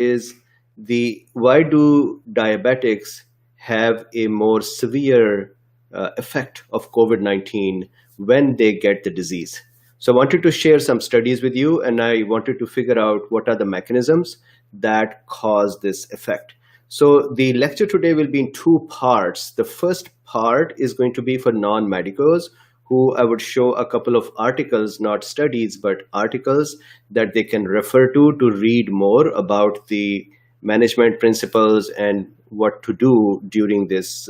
is the why do diabetics have a more severe effect of COVID-19 when they get the disease. So I wanted to share some studies with you, and I wanted to figure out what are the mechanisms that cause this effect. So the lecture today will be in two parts. The first part is going to be for non-medicals, who I would show a couple of articles, not studies, but articles that they can refer to read more about the management principles and what to do during this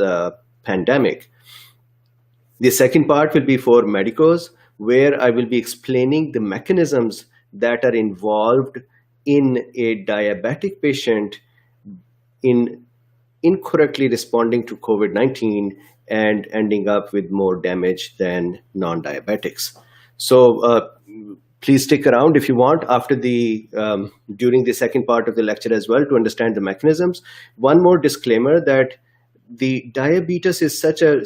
pandemic. The second part will be for medicals, where I will be explaining the mechanisms that are involved in a diabetic patient in incorrectly responding to COVID-19 and ending up with more damage than non-diabetics. So please stick around if you want after during the second part of the lecture as well to understand the mechanisms. One more disclaimer that the diabetes is such a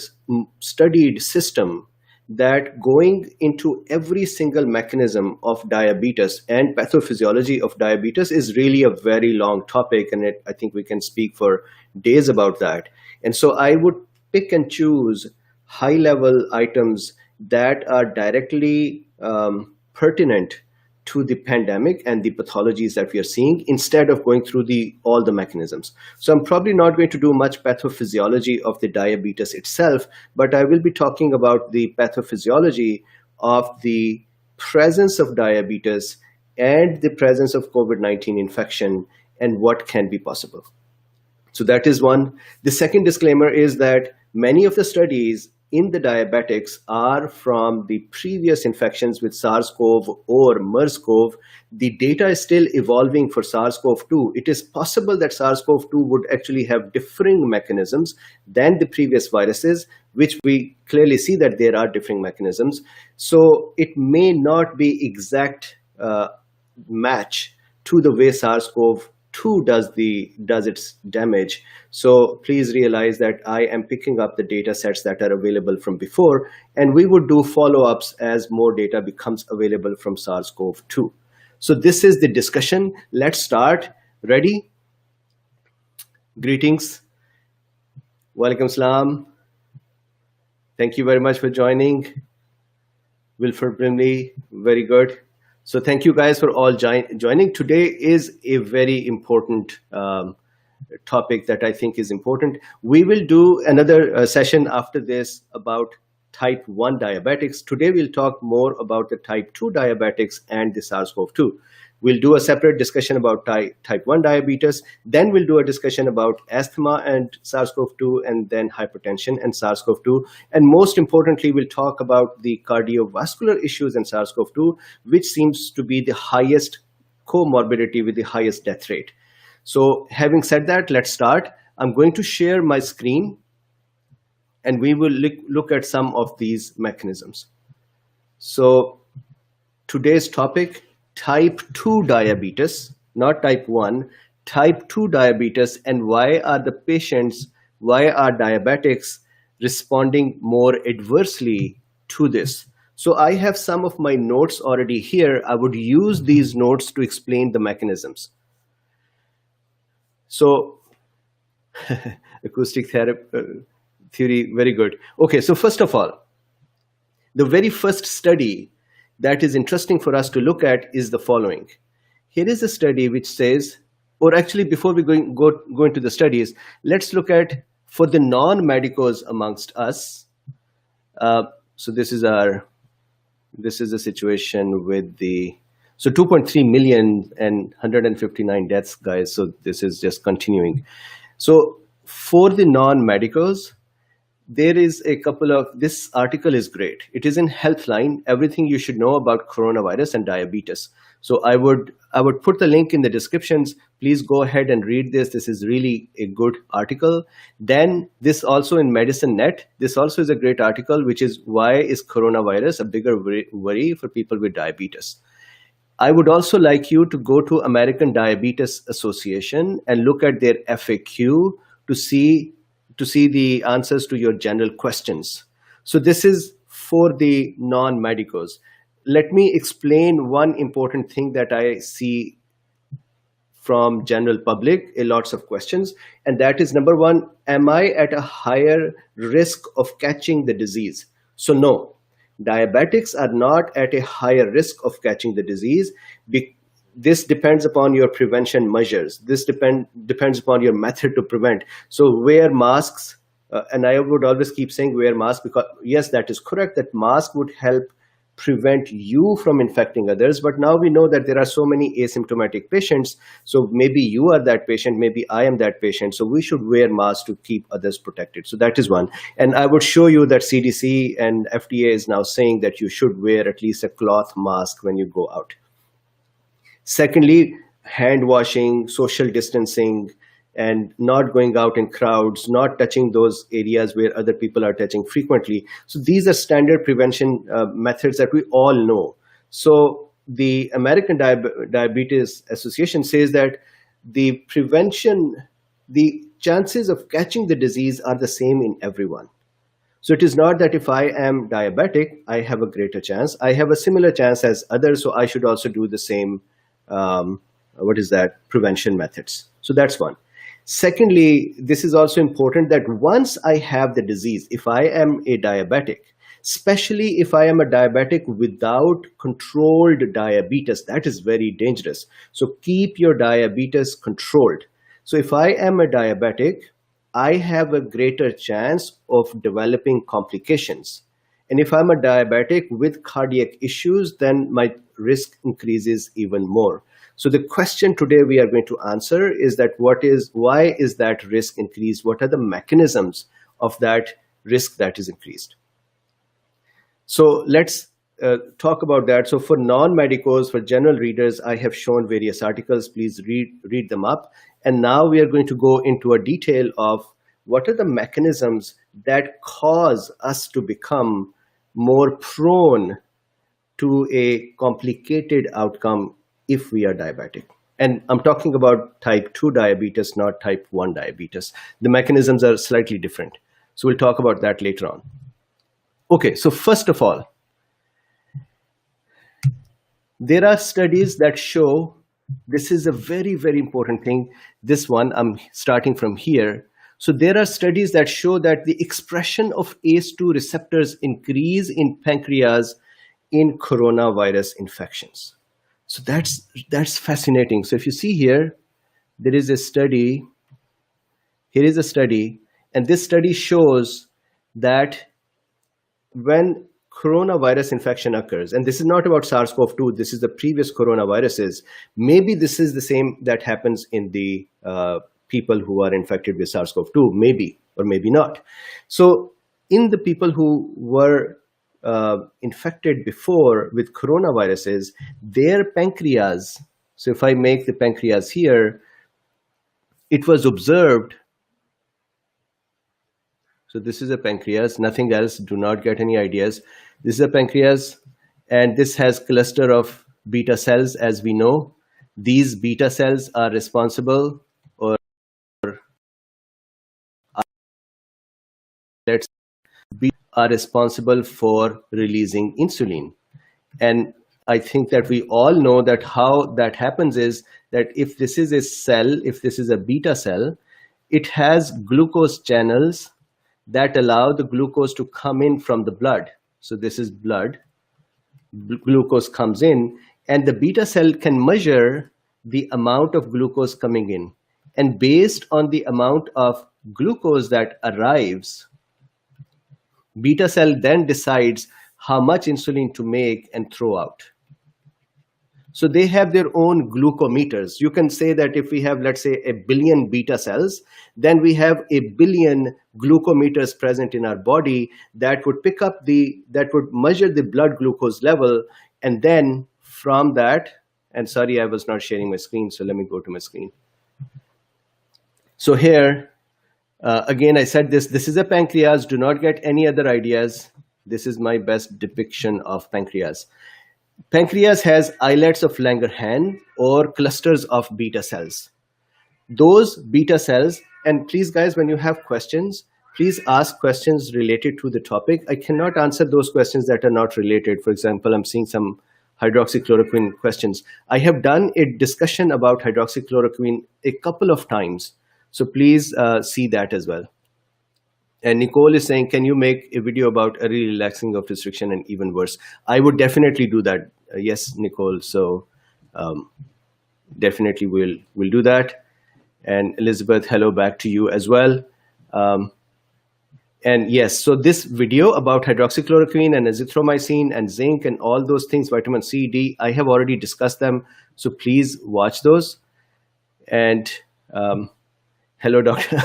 studied system that going into every single mechanism of diabetes and pathophysiology of diabetes is really a very long topic, and I think we can speak for days about that. And so I would pick and choose high-level items that are directly pertinent to the pandemic and the pathologies that we are seeing, instead of going through all the mechanisms. So I'm probably not going to do much pathophysiology of the diabetes itself, but I will be talking about the pathophysiology of the presence of diabetes and the presence of COVID-19 infection and what can be possible. So that is one. The second disclaimer is that many of the studies in the diabetics are from the previous infections with SARS-CoV or MERS-CoV. The data is still evolving for SARS-CoV-2. It is possible that SARS-CoV-2 would actually have differing mechanisms than the previous viruses, which we clearly see that there are differing mechanisms. So it may not be exact match to the way SARS-CoV-2 does its damage. So please realize that I am picking up the data sets that are available from before, and we would do follow-ups as more data becomes available from SARS-CoV-2. So this is the discussion. Let's start. Ready? Greetings. Walaikum salam. Thank you very much for joining. Wilford Brimley, very good. So thank you guys for all joining. Today is a very important topic that I think is important. We will do another session after this about type 1 diabetics. Today we'll talk more about the type 2 diabetics and the SARS-CoV-2. We'll do a separate discussion about type 1 diabetes. Then we'll do a discussion about asthma and SARS-CoV-2, and then hypertension and SARS-CoV-2. And most importantly, we'll talk about the cardiovascular issues in SARS-CoV-2, which seems to be the highest comorbidity with the highest death rate. So having said that, let's start. I'm going to share my screen, and we will look at some of these mechanisms. So today's topic, type 2 diabetes, not type 1, type 2 diabetes, and why are diabetics responding more adversely to this? So I have some of my notes already here. I would use these notes to explain the mechanisms. So acoustic theory, very good. Okay, so first of all, the very first study that is interesting for us to look at is the following. Here is a study which says, or actually before we go into the studies, let's look at for the non-medicals amongst us. So this is the situation with so 2.3 million and 159 deaths, guys. So this is just continuing. So for the non-medicals, there is a couple of, this article is great. It is in Healthline, everything you should know about coronavirus and diabetes. So I would put the link in the descriptions. Please go ahead and read this. This is really a good article. Then this also in Medicine Net, this also is a great article, which is why is coronavirus a bigger worry for people with diabetes. I would also like you to go to American Diabetes Association and look at their FAQ to see the answers to your general questions. So this is for the non-medicals. Let me explain one important thing that I see from general public, lots of questions. And that is number one, am I at a higher risk of catching the disease? So no, diabetics are not at a higher risk of catching the disease. This depends upon your prevention measures. This depends upon your method to prevent. So wear masks, and I would always keep saying wear masks, because yes, that is correct, that mask would help prevent you from infecting others. But now we know that there are so many asymptomatic patients. So maybe you are that patient, maybe I am that patient. So we should wear masks to keep others protected. So that is one. And I would show you that CDC and FDA is now saying that you should wear at least a cloth mask when you go out. Secondly, hand washing, social distancing, and not going out in crowds, not touching those areas where other people are touching frequently. So these are standard prevention methods that we all know. So the American Diabetes Association says that the chances of catching the disease are the same in everyone. So it is not that if I am diabetic, I have a greater chance. I have a similar chance as others, so I should also do the same, prevention methods. So that's one. Secondly, this is also important that once I have the disease, if I am a diabetic, especially if I am a diabetic without controlled diabetes, that is very dangerous. So keep your diabetes controlled. So if I am a diabetic, I have a greater chance of developing complications. And if I'm a diabetic with cardiac issues, then my risk increases even more. So the question today we are going to answer is that why is that risk increased? What are the mechanisms of that risk that is increased? So let's talk about that. So for non-medicos, for general readers, I have shown various articles. Please read them up. And now we are going to go into a detail of what are the mechanisms that cause us to become more prone to a complicated outcome if we are diabetic. And I'm talking about type 2 diabetes, not type 1 diabetes. The mechanisms are slightly different. So we'll talk about that later on. Okay, so first of all, there are studies that show, this is a very, very important thing. This one, I'm starting from here. So there are studies that show that the expression of ACE2 receptors increase in pancreas in coronavirus infections. So that's fascinating. So if you see here, there is a study. Here is a study, and this study shows that when coronavirus infection occurs, and this is not about SARS-CoV-2, this is the previous coronaviruses, maybe this is the same that happens in the people who are infected with SARS-CoV-2, maybe, or maybe not. So in the people who were infected before with coronaviruses, their pancreas, so if I make the pancreas here, it was observed. So this is a pancreas, nothing else, do not get any ideas. This is a pancreas, and this has cluster of beta cells, as we know. These beta cells are responsible, or let's are responsible for releasing insulin. And I think that we all know that how that happens is that if this is a cell, if this is a beta cell, it has glucose channels that allow the glucose to come in from the blood. So this is blood, glucose comes in, and the beta cell can measure the amount of glucose coming in. And based on the amount of glucose that arrives, beta cell then decides how much insulin to make and throw out. So they have their own glucometers. You can say that if we have, let's say, 1 billion beta cells, then we have 1 billion glucometers present in our body that would that would measure the blood glucose level. And then from that, and sorry, I was not sharing my screen, so let me go to my screen. So here, again, I said this is a pancreas. Do not get any other ideas. This is my best depiction of pancreas. Pancreas has islets of Langerhans or clusters of beta cells. Those beta cells, and please guys, when you have questions, please ask questions related to the topic. I cannot answer those questions that are not related. For example, I'm seeing some hydroxychloroquine questions. I have done a discussion about hydroxychloroquine a couple of times, so please see that as well. And Nicole is saying, can you make a video about early relaxing of restriction and even worse? I would definitely do that. Yes, Nicole. So definitely we'll do that. And Elizabeth, hello back to you as well. And yes, so this video about hydroxychloroquine and azithromycin and zinc and all those things, vitamin C, D, I have already discussed them. So please watch those. And hello, doctor.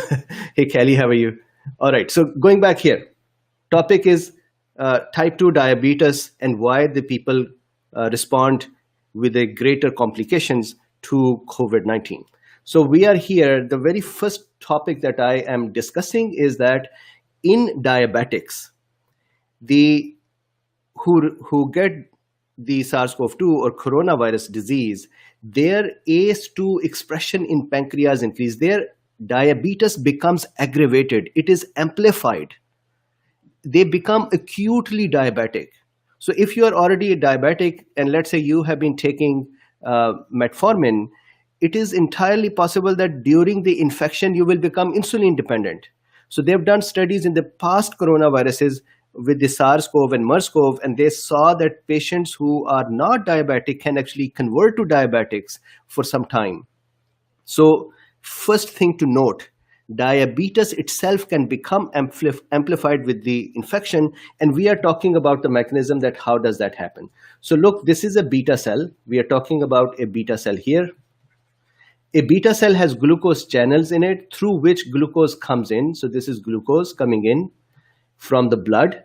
Hey, Kelly, how are you? All right, so going back here, topic is type 2 diabetes and why the people respond with a greater complications to COVID-19. So we are here, the very first topic that I am discussing is that in diabetics, who get the SARS-CoV-2 or coronavirus disease, their ACE2 expression in pancreas increase, their diabetes becomes aggravated, it is amplified. They become acutely diabetic. So if you are already a diabetic and let's say you have been taking metformin, it is entirely possible that during the infection you will become insulin dependent. So they've done studies in the past coronaviruses with the SARS-CoV and MERS-CoV, and they saw that patients who are not diabetic can actually convert to diabetics for some time. So first thing to note, diabetes itself can become amplified with the infection, and we are talking about the mechanism that how does that happen. So look, this is a beta cell. We are talking about a beta cell here. A beta cell has glucose channels in it through which glucose comes in. So this is glucose coming in from the blood.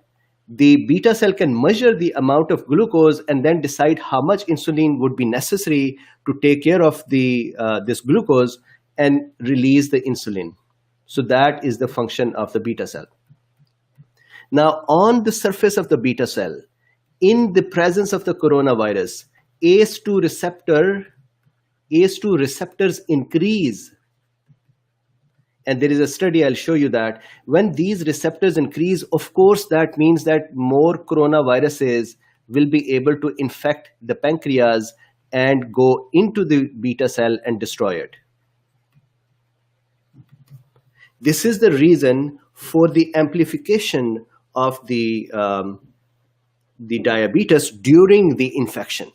The beta cell can measure the amount of glucose and then decide how much insulin would be necessary to take care of this glucose and release the insulin. So that is the function of the beta cell. Now, on the surface of the beta cell, in the presence of the coronavirus, ACE2 receptors increase. And there is a study, I'll show you that. When these receptors increase, of course, that means that more coronaviruses will be able to infect the pancreas and go into the beta cell and destroy it. This is the reason for the amplification of the diabetes during the infection.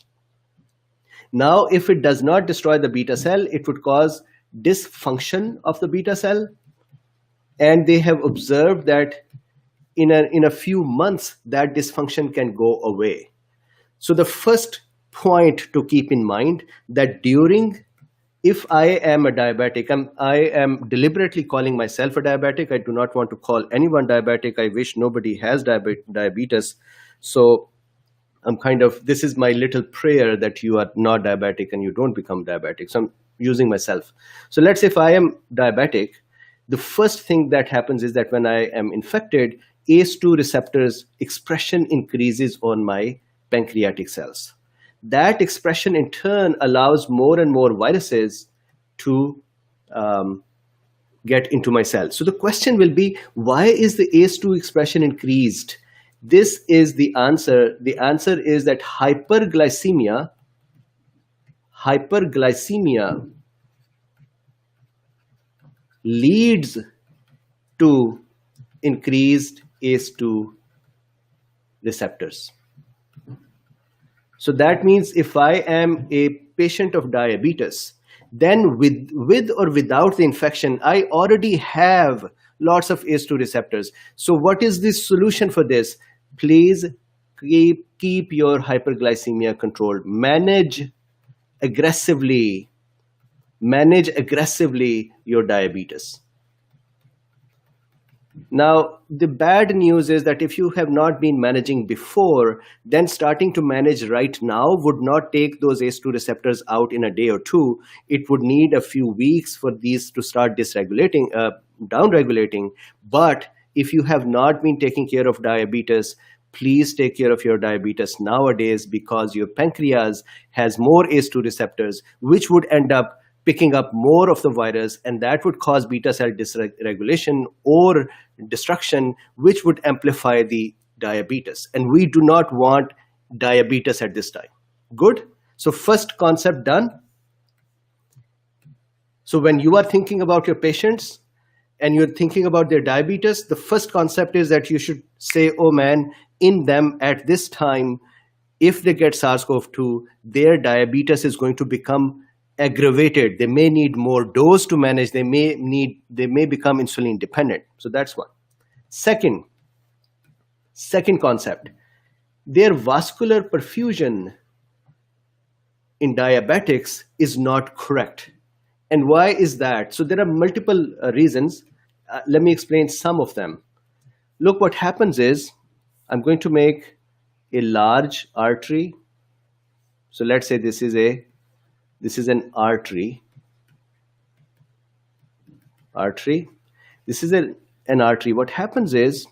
Now, if it does not destroy the beta cell, it would cause dysfunction of the beta cell. And they have observed that in a few months, that dysfunction can go away. So the first point to keep in mind that if I am a diabetic, I am deliberately calling myself a diabetic. I do not want to call anyone diabetic. I wish nobody has diabetes. So this is my little prayer that you are not diabetic and you don't become diabetic. So I'm using myself. So let's say if I am diabetic, the first thing that happens is that when I am infected, ACE2 receptors expression increases on my pancreatic cells. That expression in turn allows more and more viruses to get into my cells. So the question will be, why is the ACE2 expression increased? This is the answer. The answer is that hyperglycemia leads to increased ACE2 receptors. So that means if I am a patient of diabetes, then with or without the infection, I already have lots of ACE2 receptors. So what is the solution for this? Please keep your hyperglycemia controlled. Manage aggressively your diabetes. Now, the bad news is that if you have not been managing before, then starting to manage right now would not take those ACE2 receptors out in a day or two. It would need a few weeks for these to start downregulating. But if you have not been taking care of diabetes, please take care of your diabetes nowadays, because your pancreas has more ACE2 receptors, which would end up picking up more of the virus, and that would cause beta cell dysregulation or destruction, which would amplify the diabetes. And we do not want diabetes at this time. Good. So first concept done. So when you are thinking about your patients and you're thinking about their diabetes, the first concept is that you should say, oh man, in them at this time, if they get SARS-CoV-2, their diabetes is going to become aggravated. They may need more dose to manage. They may become insulin dependent. So that's one. Second concept, their vascular perfusion in diabetics is not correct. And why is that? So there are multiple reasons. Let me explain some of them. Look, what happens is I'm going to make a large artery. So let's say this is an artery. This is an artery. What happens is,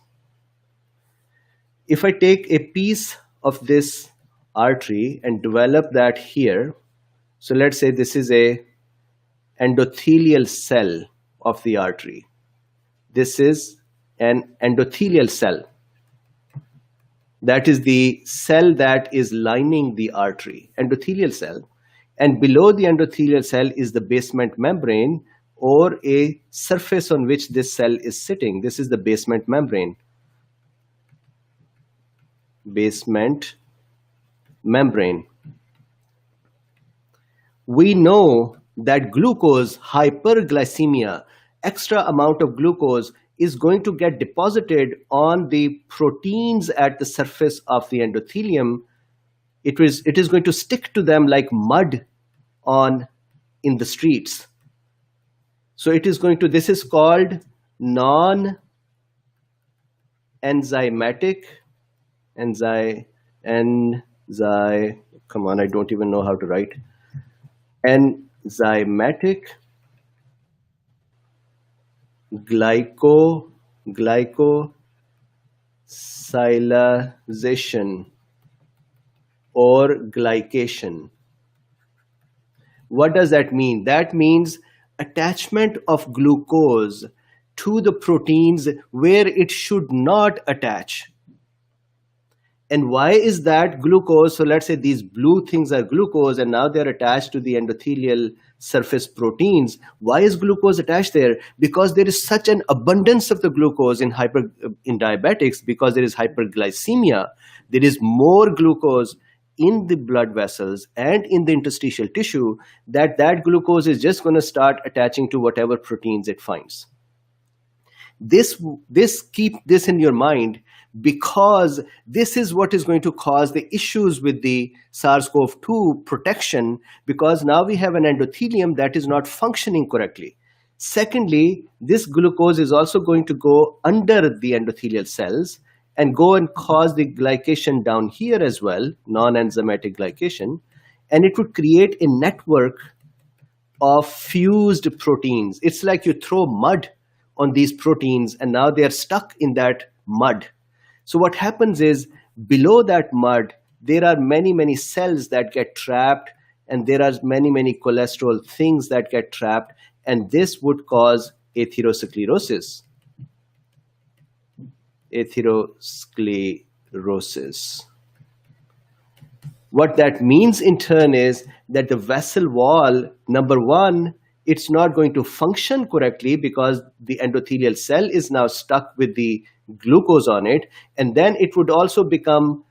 if I take a piece of this artery and develop that here, so let's say this is a endothelial cell of the artery. This is an endothelial cell. That is the cell that is lining the artery, endothelial cell. And below the endothelial cell is the basement membrane, or a surface on which this cell is sitting. This is the basement membrane. Basement membrane. We know that glucose, hyperglycemia, extra amount of glucose is going to get deposited on the proteins at the surface of the endothelium. It is going to stick to them like mud in the streets. So it is going to, this is called non-enzymatic, come on, I don't even know how to write. Enzymatic glycosylation or glycation. What does that mean? That means attachment of glucose to the proteins where it should not attach. And why is that glucose? So let's say these blue things are glucose and now they're attached to the endothelial surface proteins. Why is glucose attached there? Because there is such an abundance of the glucose in diabetics, because there is hyperglycemia. There is more glucose in the blood vessels and in the interstitial tissue, that glucose is just going to start attaching to whatever proteins it finds. Keep this in your mind, because this is what is going to cause the issues with the SARS-CoV-2 protection, because now we have an endothelium that is not functioning correctly. Secondly, this glucose is also going to go under the endothelial cells and go and cause the glycation down here as well, non-enzymatic glycation, and it would create a network of fused proteins. It's like you throw mud on these proteins and now they are stuck in that mud. So what happens is, below that mud, there are many, many cells that get trapped, and there are many, many cholesterol things that get trapped, and this would cause atherosclerosis. What that means in turn is that the vessel wall, number one, it's not going to function correctly because the endothelial cell is now stuck with the glucose on it, and then it would also become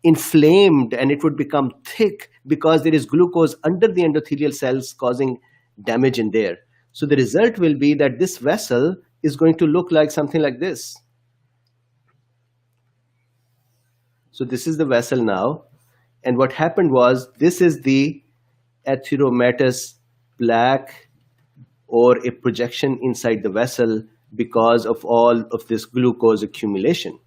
inflamed and it would become thick because there is glucose under the endothelial cells causing damage in there. So the result will be that this vessel is going to look like something like this. So this is the vessel now, and what happened was, this is the atheromatous plaque or a projection inside the vessel because of all of this glucose accumulation.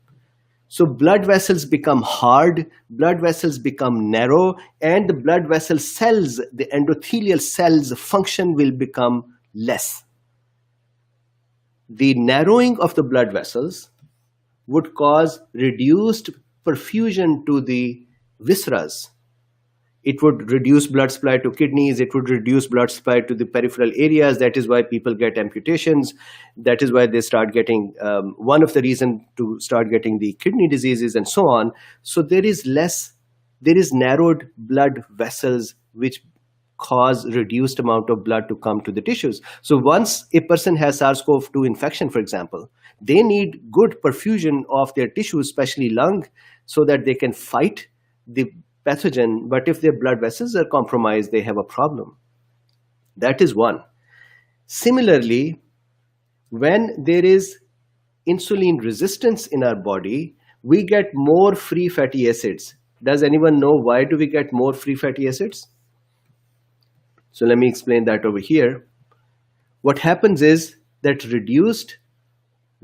So blood vessels become hard, blood vessels become narrow, and the blood vessel cells, the endothelial cells function will become less. The narrowing of the blood vessels would cause reduced perfusion to the viscera. It would reduce blood supply to kidneys. It would reduce blood supply to the peripheral areas. That is why people get amputations. That is why they start getting, one of the reasons to start getting the kidney diseases and so on. So there is less there is narrowed blood vessels which cause reduced amount of blood to come to the tissues. So once a person has SARS-CoV-2 infection, for example, they need good perfusion of their tissues, especially lung, so that they can fight the pathogen. But if their blood vessels are compromised, they have a problem. That is one. Similarly, when there is insulin resistance in our body, we get more free fatty acids. Does anyone know why do we get more free fatty acids? So let me explain that over here. What happens is that reduced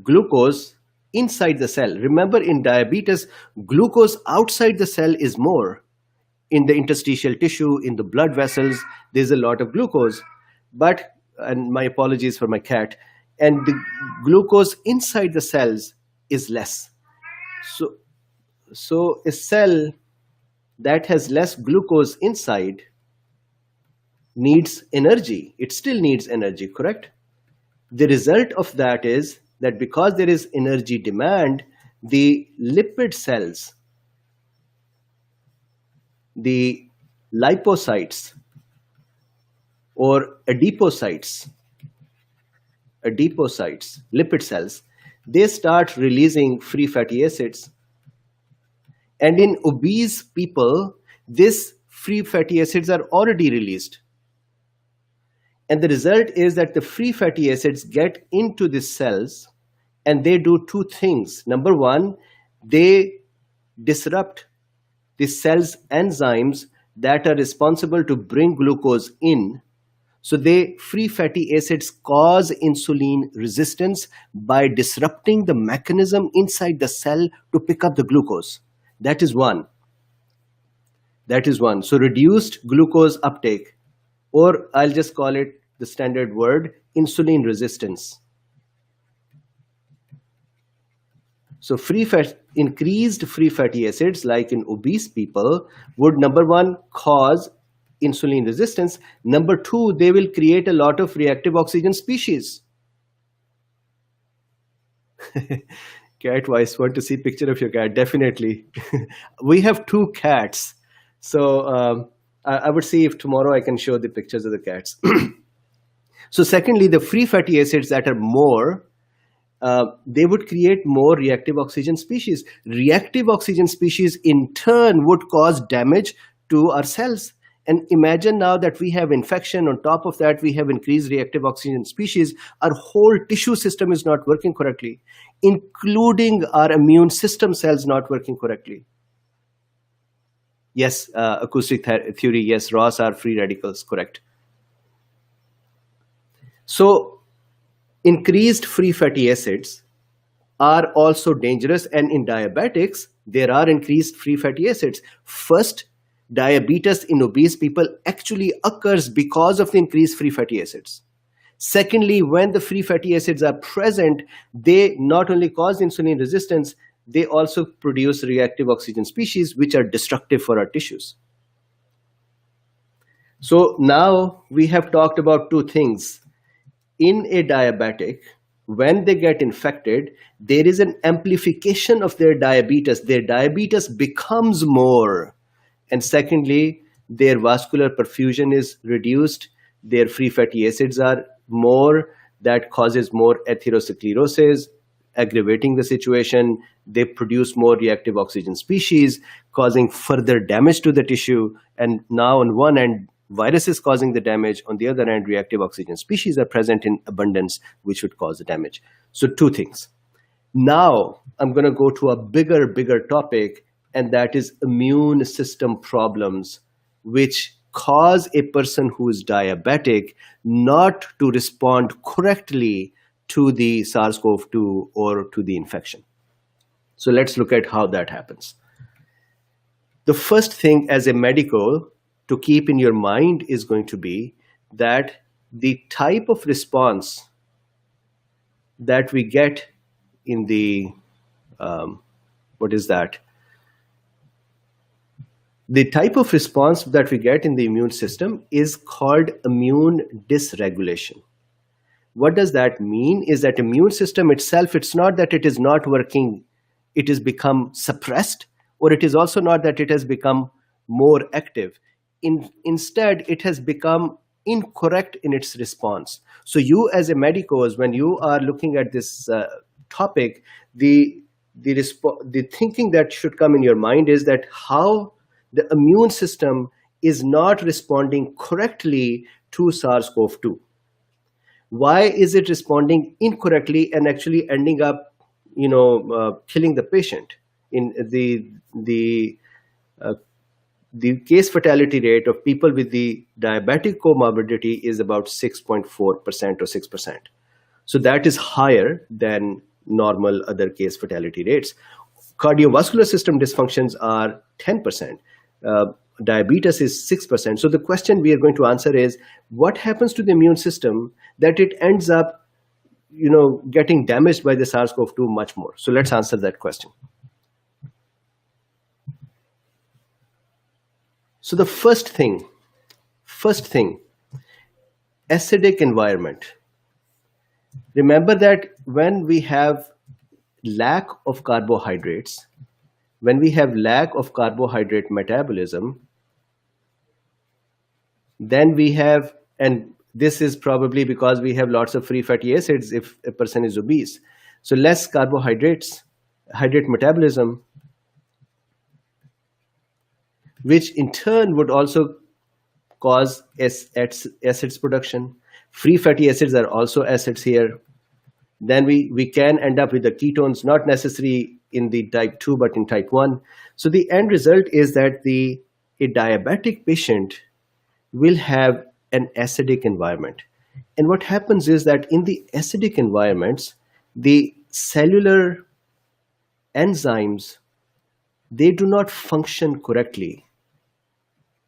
glucose inside the cell. Remember, in diabetes, glucose outside the cell is more. In the interstitial tissue, in the blood vessels, there's a lot of glucose. But, and my apologies for my cat, and the glucose inside the cells is less. So a cell that has less glucose inside needs energy. It still needs energy, correct? The result of that is that because there is energy demand, the lipid cells, the lipocytes or adipocytes, lipid cells, they start releasing free fatty acids. And in obese people, these free fatty acids are already released. And the result is that the free fatty acids get into the cells and they do two things. Number one, they disrupt the cell's enzymes that are responsible to bring glucose in. So free fatty acids cause insulin resistance by disrupting the mechanism inside the cell to pick up the glucose. That is one. So reduced glucose uptake, or I'll just call it the standard word, insulin resistance. So increased free fatty acids, like in obese people, would, number one, cause insulin resistance. Number two, they will create a lot of reactive oxygen species. Cat wise, want to see picture of your cat? Definitely. We have two cats. So I would see if tomorrow I can show the pictures of the cats. So secondly, the free fatty acids that are more, they would create more reactive oxygen species. Reactive oxygen species in turn would cause damage to our cells. And imagine now that we have infection, on top of that we have increased reactive oxygen species, our whole tissue system is not working correctly, including our immune system cells not working correctly. Yes, acoustic theory, yes, ROS are free radicals, correct. So increased free fatty acids are also dangerous, and in diabetics, there are increased free fatty acids. First, diabetes in obese people actually occurs because of the increased free fatty acids. Secondly, when the free fatty acids are present, they not only cause insulin resistance, they also produce reactive oxygen species, which are destructive for our tissues. So now we have talked about two things. In a diabetic, when they get infected, there is an amplification of their diabetes. Their diabetes becomes more. And secondly, their vascular perfusion is reduced. Their free fatty acids are more. That causes more atherosclerosis, aggravating the situation. They produce more reactive oxygen species, causing further damage to the tissue. And now on one end, virus is causing the damage. On the other hand, reactive oxygen species are present in abundance, which would cause the damage. So two things. Now I'm going to go to a bigger topic, and that is immune system problems, which cause a person who is diabetic not to respond correctly to the SARS-CoV-2 or to the infection. So let's look at how that happens. The first thing as a medical to keep in your mind is going to be that the type of response that we get in the, the type of response that we get in the immune system is called immune dysregulation. What does that mean? Is that immune system itself, it's not that it is not working, it has become suppressed, or it is also not that it has become more active. Instead, it has become incorrect in its response. So you as a medicos, when you are looking at this topic, the thinking that should come in your mind is that how the immune system is not responding correctly to SARS-CoV-2. Why is it responding incorrectly and actually ending up, killing the patient? In uh, the case fatality rate of people with the diabetic comorbidity is about 6.4% or 6%. So that is higher than normal other case fatality rates. Cardiovascular system dysfunctions are 10%. Diabetes is 6%. So the question we are going to answer is, what happens to the immune system that it ends up, getting damaged by the SARS-CoV-2 much more? So let's answer that question. So the first thing, acidic environment. Remember that when we have lack of carbohydrates, when we have lack of carbohydrate metabolism, then we have, and this is probably because we have lots of free fatty acids if a person is obese. So less carbohydrates, hydrate metabolism, which in turn would also cause acids production. Free fatty acids are also acids here. Then we can end up with the ketones, not necessarily in the type 2, but in type 1. So the end result is that a diabetic patient will have an acidic environment. And what happens is that in the acidic environments, the cellular enzymes, they do not function correctly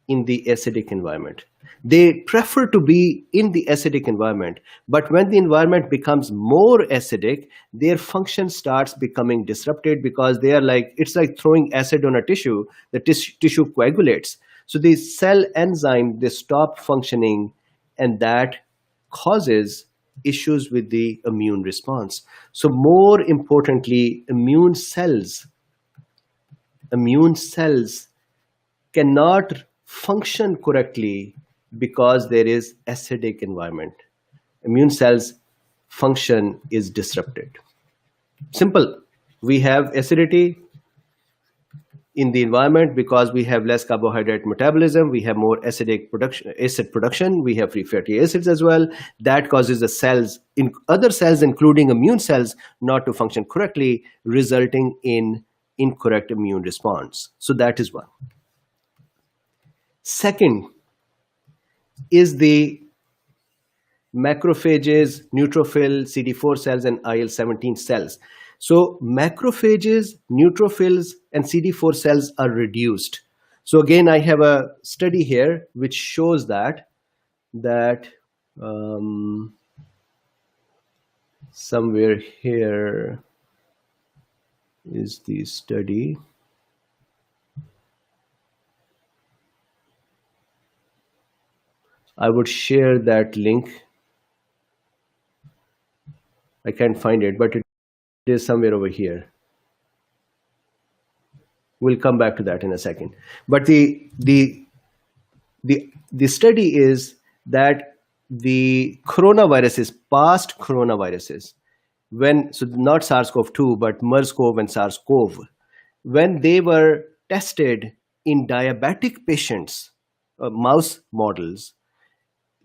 in the acidic environment. They prefer to be in the acidic environment, but when the environment becomes more acidic, their function starts becoming disrupted because they are it's like throwing acid on a tissue. The tissue coagulates. So the cell enzyme, they stop functioning, and that causes issues with the immune response. So more importantly, immune cells cannot function correctly because there is acidic environment. Immune cells function is disrupted. Simple. We have acidity in the environment because we have less carbohydrate metabolism. We have more acid production. We have free fatty acids as well. That causes the cells, in other cells, including immune cells, not to function correctly, resulting in incorrect immune response. So that is one. Second is the macrophages, neutrophil, CD4 cells, and IL-17 cells. So macrophages, neutrophils, and CD4 cells are reduced. So again, I have a study here which shows that somewhere here is the study. I would share that link. I can't find it, but it is somewhere over here. We'll come back to that in a second. But the study is that the coronaviruses, past coronaviruses, so not SARS-CoV-2, but MERS-CoV and SARS-CoV, when they were tested in diabetic patients, mouse models,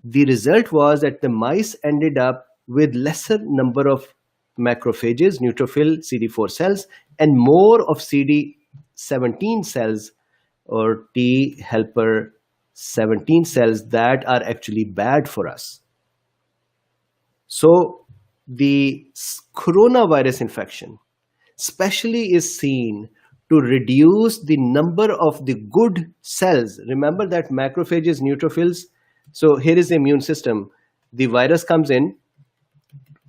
the result was that the mice ended up with lesser number of macrophages, neutrophil, CD4 cells, and more of CD17 cells or T helper 17 cells that are actually bad for us. So the coronavirus infection especially is seen to reduce the number of the good cells. Remember that macrophages, neutrophils. So here is the immune system. The virus comes in.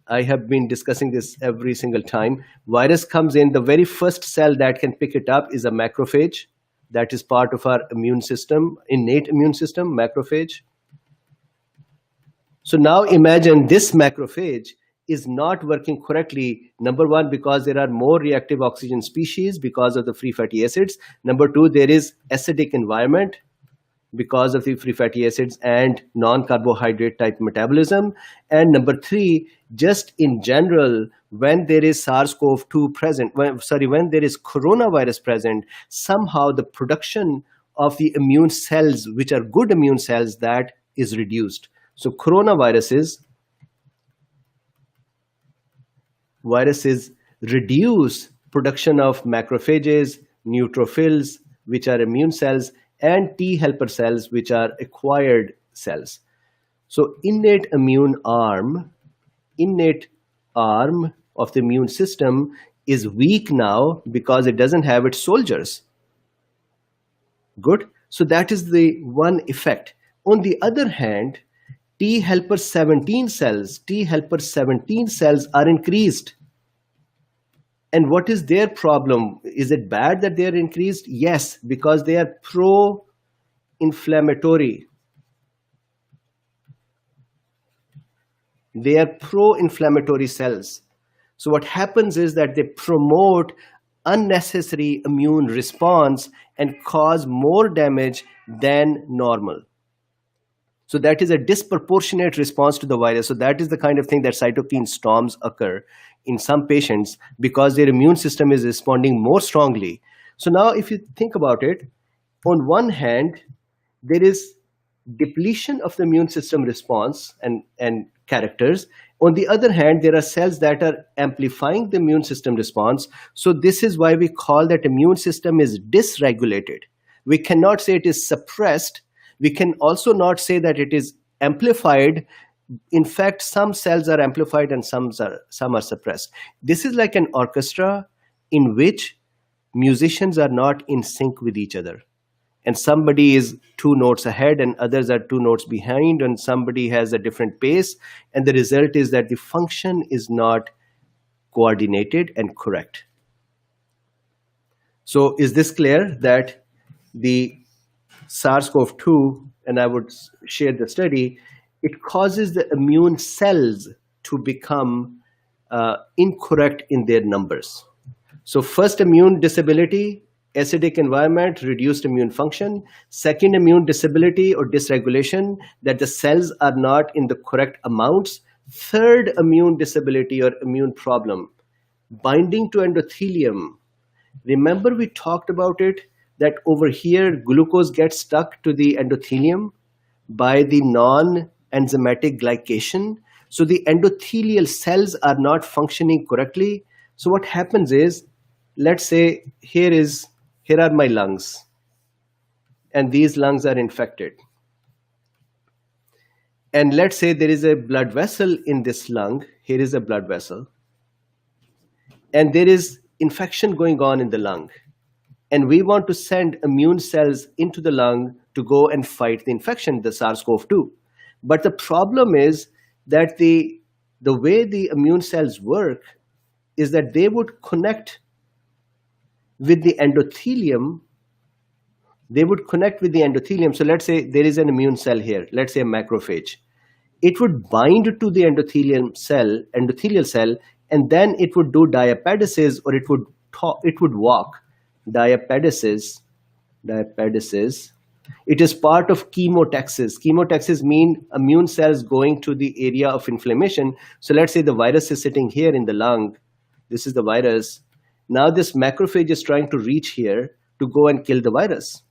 I have been discussing this every single time. Virus comes in. The very first cell that can pick it up is a macrophage. That is part of our immune system, innate immune system, macrophage. So now imagine this macrophage is not working correctly. Number one, because there are more reactive oxygen species because of the free fatty acids. Number two, there is acidic environment because of the free fatty acids and non-carbohydrate type metabolism. And number three, just in general, when there is SARS-CoV-2 present, when there is coronavirus present, somehow the production of the immune cells, which are good immune cells, that is reduced. So viruses reduce production of macrophages, neutrophils, which are immune cells, and T helper cells, which are acquired cells. So innate arm of the immune system is weak now because it doesn't have its soldiers. Good. So that is the one effect. On the other hand, T helper 17 cells are increased. And what is their problem? Is it bad that they are increased? Yes, because they are pro-inflammatory. They are pro-inflammatory cells. So what happens is that they promote unnecessary immune response and cause more damage than normal. So that is a disproportionate response to the virus. So that is the kind of thing that cytokine storms occur in some patients because their immune system is responding more strongly. So now if you think about it, on one hand, there is depletion of the immune system response and characters. On the other hand, there are cells that are amplifying the immune system response. So this is why we call that immune system is dysregulated. We cannot say it is suppressed. We can also not say that it is amplified. In fact, some cells are amplified and some are suppressed. This is like an orchestra in which musicians are not in sync with each other. And somebody is 2 notes ahead and others are 2 notes behind, and somebody has a different pace. And the result is that the function is not coordinated and correct. So is this clear that the SARS-CoV-2, and I would share the study, it causes the immune cells to become incorrect in their numbers. So first, immune disability, acidic environment, reduced immune function. Second, immune disability or dysregulation, that the cells are not in the correct amounts. Third, immune disability or immune problem, binding to endothelium. Remember we talked about it, that over here glucose gets stuck to the endothelium by the non-enzymatic glycation. So the endothelial cells are not functioning correctly. So what happens is, let's say here are my lungs, and these lungs are infected. And let's say there is a blood vessel in this lung. Here is a blood vessel. And there is infection going on in the lung. And we want to send immune cells into the lung to go and fight the infection, the SARS-CoV-2. But the problem is that the way the immune cells work is that they would connect with the endothelium. So let's say there is an immune cell here, let's say a macrophage. It would bind to the endothelial cell, and then it would do diapedesis, or it would walk. Diapedesis. It is part of chemotaxis. Chemotaxis mean immune cells going to the area of inflammation. So let's say the virus is sitting here in the lung. This is the virus. Now this macrophage is trying to reach here to go and kill the virus.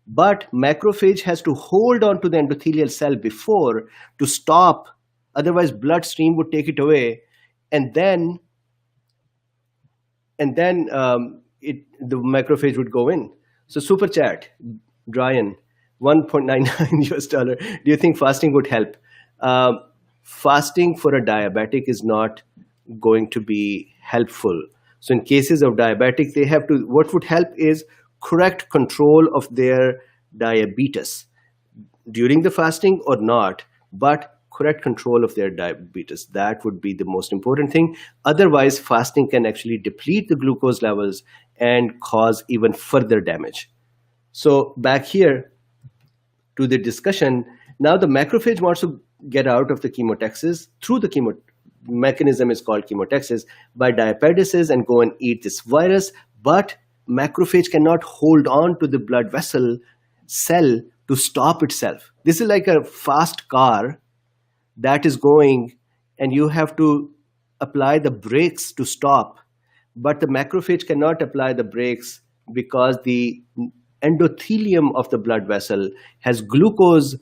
But macrophage has to hold on to the endothelial cell before to stop. Otherwise, bloodstream would take it away, and then the macrophage would go in. So super chat, Brian, $1.99. Do you think fasting would help? Fasting for a diabetic is not going to be helpful. So in cases of diabetic, what would help is correct control of their diabetes during the fasting or not, but correct control of their diabetes. That would be the most important thing. Otherwise, fasting can actually deplete the glucose levels and cause even further damage. So back here to the discussion. Now the macrophage wants to get out of the chemotaxis through the mechanism is called chemotaxis, by diabetes and go and eat this virus, but macrophage cannot hold on to the blood vessel cell to stop itself. This is like a fast car that is going, and you have to apply the brakes to stop, but the macrophage cannot apply the brakes because the endothelium of the blood vessel has glucose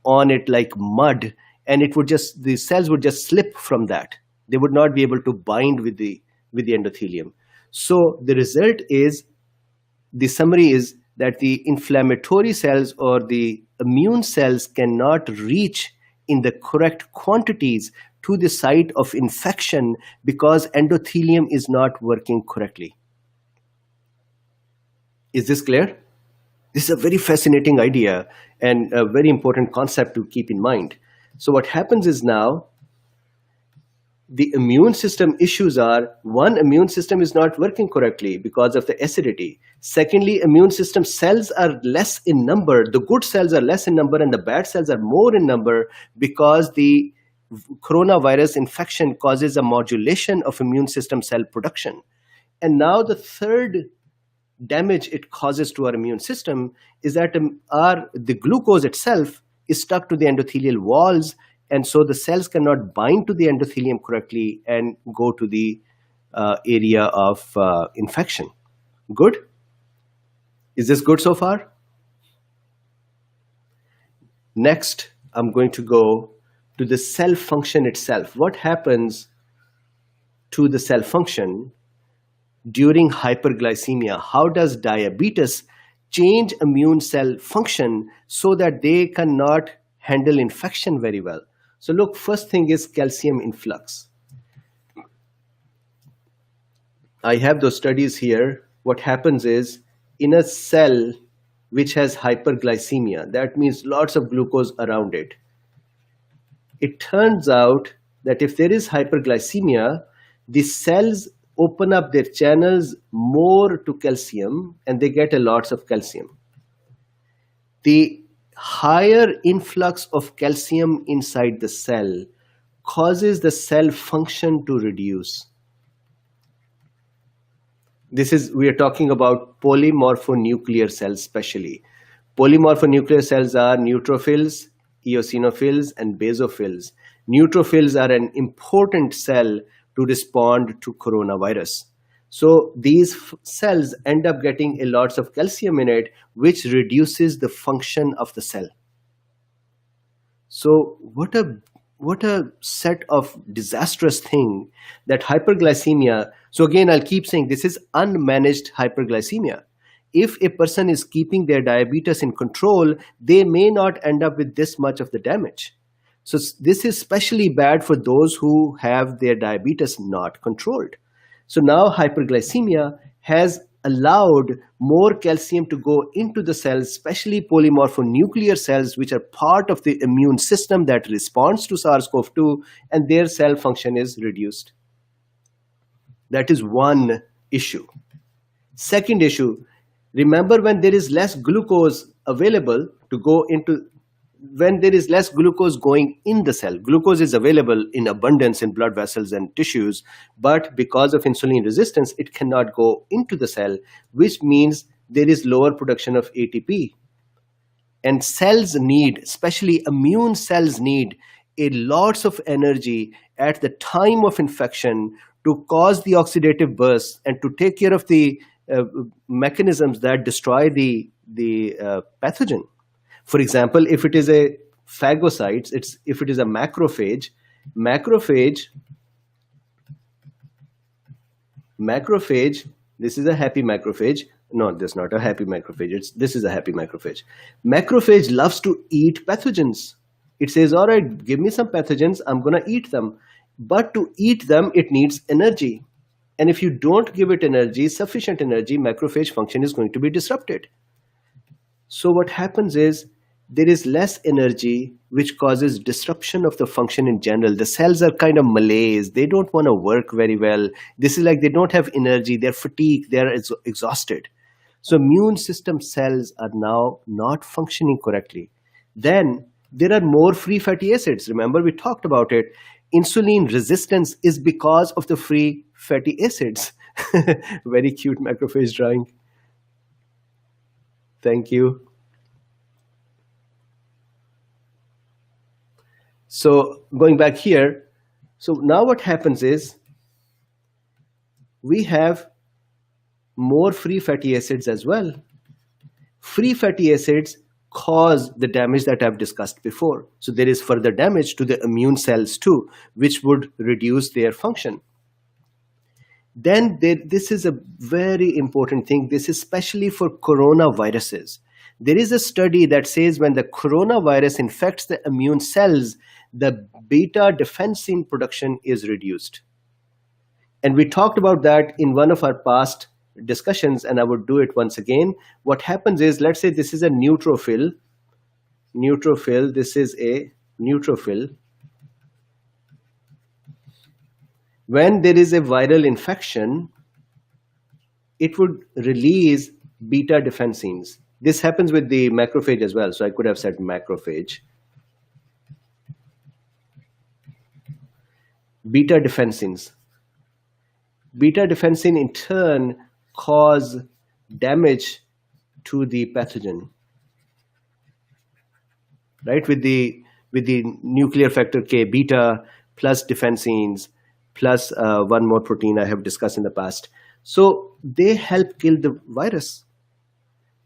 on it like mud, and the cells would just slip from that. They would not be able to bind with the endothelium. So the result is, the summary is that the inflammatory cells or the immune cells cannot reach in the correct quantities to the site of infection because endothelium is not working correctly. Is this clear? This is a very fascinating idea and a very important concept to keep in mind. So what happens is, now the immune system issues are, one, immune system is not working correctly because of the acidity. Secondly, immune system cells are less in number. The good cells are less in number and the bad cells are more in number because the coronavirus infection causes a modulation of immune system cell production. And now the third damage it causes to our immune system is that the glucose itself is stuck to the endothelial walls, and so the cells cannot bind to the endothelium correctly and go to the area of infection. Good? Is this good so far? Next, I'm going to go to the cell function itself. What happens to the cell function during hyperglycemia? How does diabetes change immune cell function so that they cannot handle infection very well? So look, first thing is calcium influx. I have those studies here. What happens is, in a cell which has hyperglycemia, that means lots of glucose around it, it turns out that if there is hyperglycemia, the cells open up their channels more to calcium and they get a lots of calcium. The higher influx of calcium inside the cell causes the cell function to reduce. We are talking about polymorphonuclear cells especially. Polymorphonuclear cells are neutrophils, eosinophils, and basophils. Neutrophils are an important cell to respond to coronavirus. So these cells end up getting a lots of calcium in it, which reduces the function of the cell. So what a set of disastrous thing that hyperglycemia. So again, I'll keep saying this is unmanaged hyperglycemia. If a person is keeping their diabetes in control, they may not end up with this much of the damage. So this is especially bad for those who have their diabetes not controlled. So now hyperglycemia has allowed more calcium to go into the cells, especially polymorphonuclear cells, which are part of the immune system that responds to SARS-CoV-2, and their cell function is reduced. That is one issue. Second issue, remember when there is less glucose available to go into, when there is less glucose going in the cell, glucose is available in abundance in blood vessels and tissues, but because of insulin resistance, it cannot go into the cell, which means there is lower production of ATP. And cells need, especially immune cells need, a lots of energy at the time of infection to cause the oxidative burst and to take care of the mechanisms that destroy the pathogen. For example, if it is a phagocytes, if it is a macrophage, this is a happy macrophage. No, this is not a happy macrophage. This is a happy macrophage. Macrophage loves to eat pathogens. It says, all right, give me some pathogens, I'm going to eat them. But to eat them, it needs energy. And if you don't give it energy, sufficient energy, macrophage function is going to be disrupted. So what happens is, there is less energy, which causes disruption of the function in general. The cells are kind of malaise. They don't want to work very well. This is like they don't have energy. They're fatigued. They're exhausted. So immune system cells are now not functioning correctly. Then there are more free fatty acids. Remember, we talked about it. Insulin resistance is because of the free fatty acids. Very cute macrophage drawing. Thank you. So going back here, so now what happens is we have more free fatty acids as well. Free fatty acids cause the damage that I've discussed before. So there is further damage to the immune cells too, which would reduce their function. Then this is a very important thing. This is especially for coronaviruses. There is a study that says when the coronavirus infects the immune cells, the beta defensin production is reduced. And we talked about that in one of our past discussions, and I would do it once again. What happens is, let's say this is a neutrophil. This is a neutrophil. When there is a viral infection, it would release beta defensins. This happens with the macrophage as well. So I could have said macrophage. Beta defensins. Beta defensin in turn cause damage to the pathogen, right? With the nuclear factor K, beta plus defensins plus one more protein I have discussed in the past. So they help kill the virus.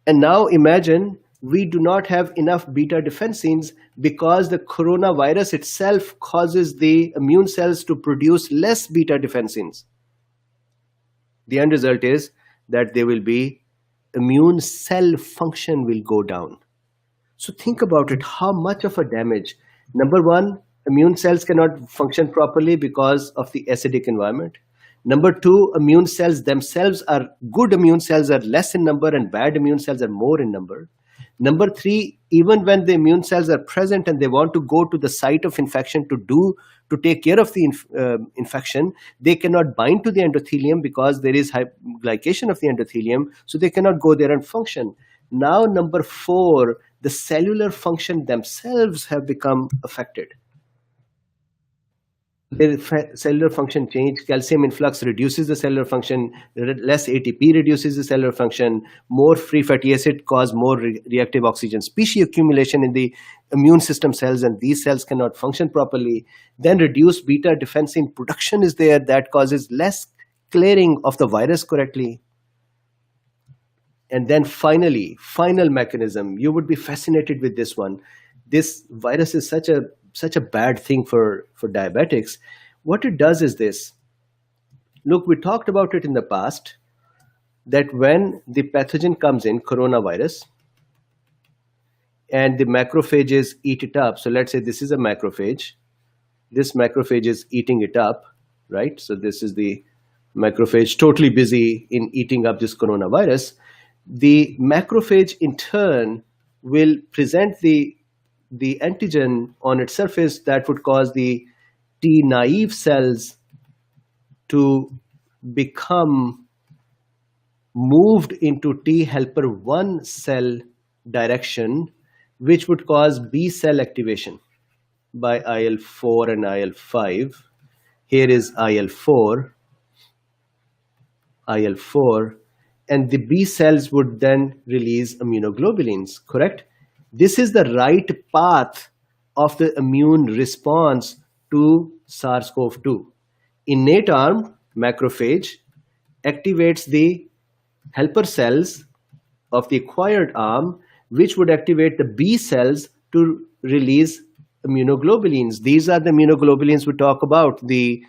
And now imagine we do not have enough beta defensins because the coronavirus itself causes the immune cells to produce less beta defensins. The end result is that there will be immune cell function will go down. So think about it, how much of a damage. Number one, immune cells cannot function properly because of the acidic environment. Number two, immune cells themselves are, good immune cells are less in number and bad immune cells are more in number. Number three, even when the immune cells are present and they want to go to the site of infection to take care of the infection, they cannot bind to the endothelium because there is glycation of the endothelium, so they cannot go there and function. Now, number four, the cellular function themselves have become affected. The cellular function change, calcium influx reduces the cellular function, less ATP reduces the cellular function, more free fatty acid cause more reactive oxygen species accumulation in the immune system cells, and these cells cannot function properly. Then reduced beta defensin production is there that causes less clearing of the virus correctly. And then finally, final mechanism, you would be fascinated with this one. This virus is such a bad thing for diabetics. What it does is this. Look, we talked about it in the past, that when the pathogen comes in, coronavirus, and the macrophages eat it up. So let's say this is a macrophage. This macrophage is eating it up, right? So this is the macrophage totally busy in eating up this coronavirus. The macrophage in turn will present the antigen on its surface that would cause the T naive cells to become moved into T helper 1 cell direction, which would cause B cell activation by IL-4 and IL-5. Here is IL-4, and the B cells would then release immunoglobulins, correct? This is the right path of the immune response to SARS-CoV-2. Innate arm, macrophage, activates the helper cells of the acquired arm, which would activate the B cells to release immunoglobulins. These are the immunoglobulins we talk about, the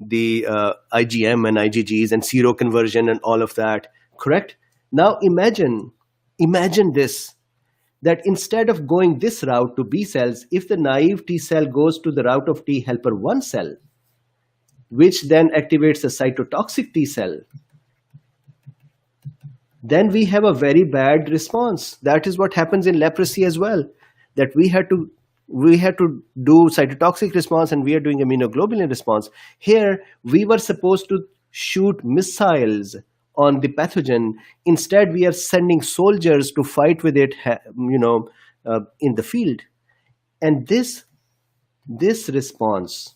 IgM and IgGs and seroconversion and all of that, correct? Now imagine this, that instead of going this route to B cells, if the naive T cell goes to the route of T helper 1 cell, which then activates the cytotoxic T cell, then we have a very bad response. That is what happens in leprosy as well, that we had to do cytotoxic response and we are doing immunoglobulin response. Here, we were supposed to shoot missiles on the pathogen. Instead, we are sending soldiers to fight with it, in the field. And this this response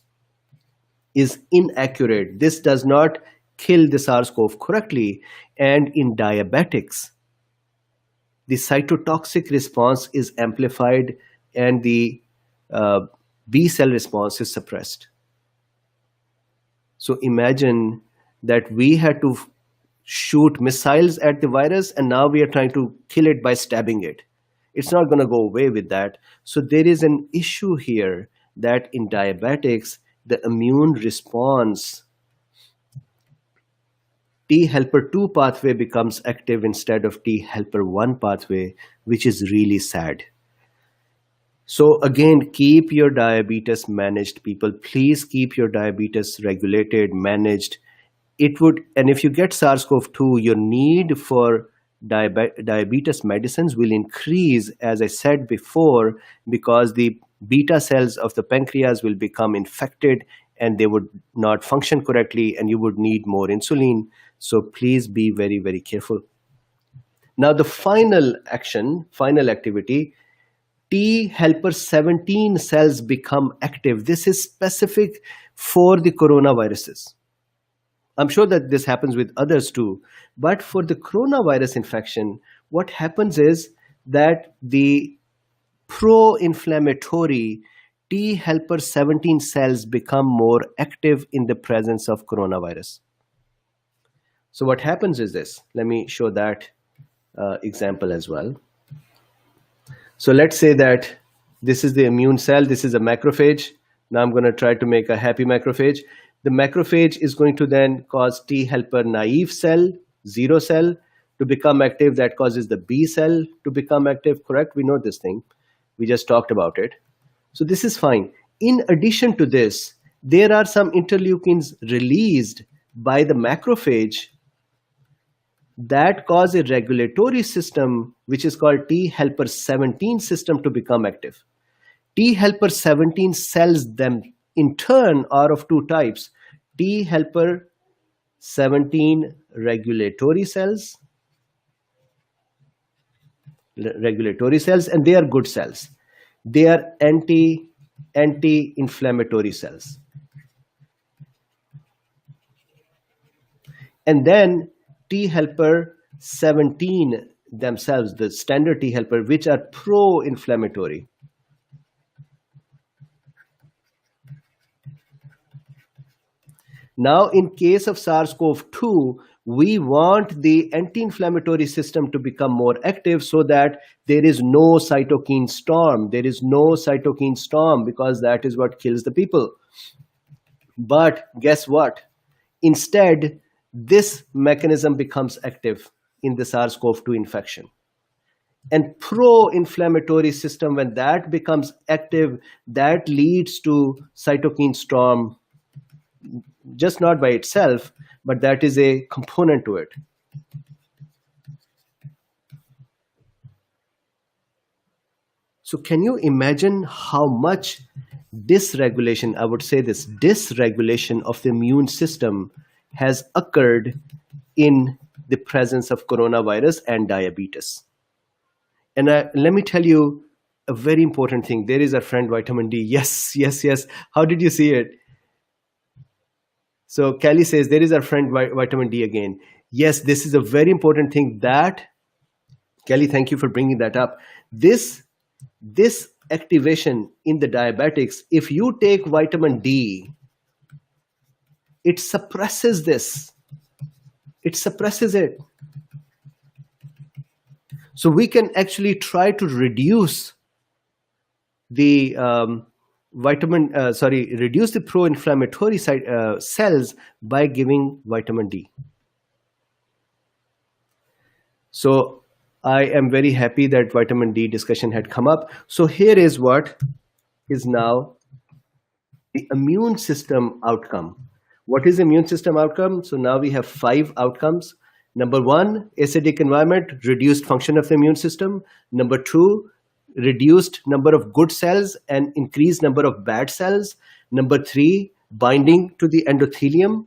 is inaccurate. This does not kill the SARS-CoV correctly. And in diabetics, the cytotoxic response is amplified and the B cell response is suppressed. So imagine that we had to shoot missiles at the virus and now we are trying to kill it by stabbing it. It's not going to go away with that. So there is an issue here that in diabetics, the immune response, T helper 2 pathway becomes active instead of T helper 1 pathway, which is really sad. So again, keep your diabetes managed, people. Please keep your diabetes regulated, managed. And if you get SARS-CoV-2, your need for diabetes medicines will increase, as I said before, because the beta cells of the pancreas will become infected and they would not function correctly and you would need more insulin. So please be very, very careful. Now the final activity, T helper 17 cells become active. This is specific for the coronaviruses. I'm sure that this happens with others too. But for the coronavirus infection, what happens is that the pro-inflammatory T helper 17 cells become more active in the presence of coronavirus. So what happens is this. Let me show that example as well. So let's say that this is the immune cell. This is a macrophage. Now I'm going to try to make a happy macrophage. The macrophage is going to then cause T helper naive cell, 0 cell, to become active. That causes the B cell to become active, correct? We know this thing. We just talked about it. So this is fine. In addition to this, there are some interleukins released by the macrophage that cause a regulatory system, which is called T helper 17 system, to become active. T helper 17 cells, them in turn, are of two types. T helper 17 regulatory cells, and they are good cells. They are anti-inflammatory cells. And then T helper 17 themselves, the standard T helper, which are pro-inflammatory. Now, in case of SARS-CoV-2, we want the anti-inflammatory system to become more active so that there is no cytokine storm. There is no cytokine storm because that is what kills the people. But guess what? Instead, this mechanism becomes active in the SARS-CoV-2 infection. And pro-inflammatory system, when that becomes active, that leads to cytokine storm, just not by itself, but that is a component to it. So can you imagine how much dysregulation, I would say this, dysregulation of the immune system has occurred in the presence of coronavirus and diabetes? And let me tell you a very important thing. There is our friend vitamin D. Yes. How did you see it? So Kelly says, there is our friend vitamin D again. Yes, this is a very important thing that, Kelly, thank you for bringing that up. This activation in the diabetics, if you take vitamin D, it suppresses this. It suppresses it. So we can actually try to reduce the reduce the pro-inflammatory cells by giving vitamin D. So I am very happy that vitamin D discussion had come up. So here is what is now the immune system outcome. What is immune system outcome? So now we have 5 outcomes. Number 1, acidic environment, reduced function of the immune system. Number 2, reduced number of good cells and increased number of bad cells. Number 3, binding to the endothelium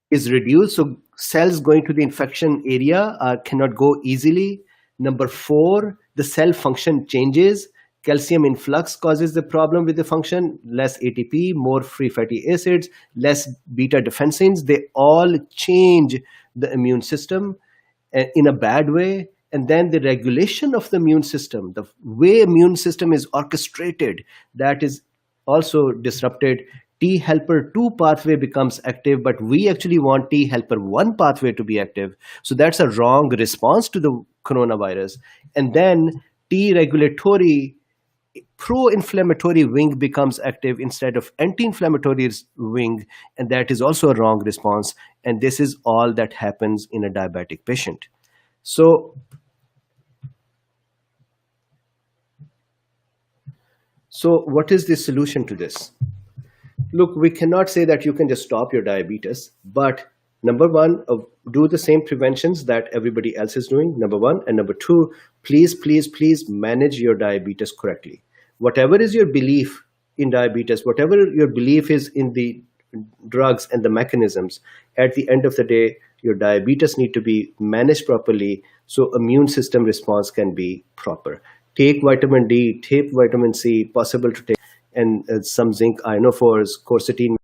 is reduced. So cells going to the infection area cannot go easily. Number 4, the cell function changes. calcium influx causes the problem with the function, less ATP, more free fatty acids, less beta defensins. They all change the immune system in a bad way. And then the regulation of the immune system, the way immune system is orchestrated, that is also disrupted. T helper 2 pathway becomes active, but we actually want T helper 1 pathway to be active. So that's a wrong response to the coronavirus. And then T regulatory pro-inflammatory wing becomes active instead of anti-inflammatory wing, and that is also a wrong response. And this is all that happens in a diabetic patient. So what is the solution to this? Look, we cannot say that you can just stop your diabetes, but number one, do the same preventions that everybody else is doing, number one. And number two, please, please, please manage your diabetes correctly. Whatever is your belief in diabetes, whatever your belief is in the drugs and the mechanisms, at the end of the day, your diabetes need to be managed properly so immune system response can be proper. Take vitamin D, take vitamin C, possible to take, and some zinc ionophores, quercetin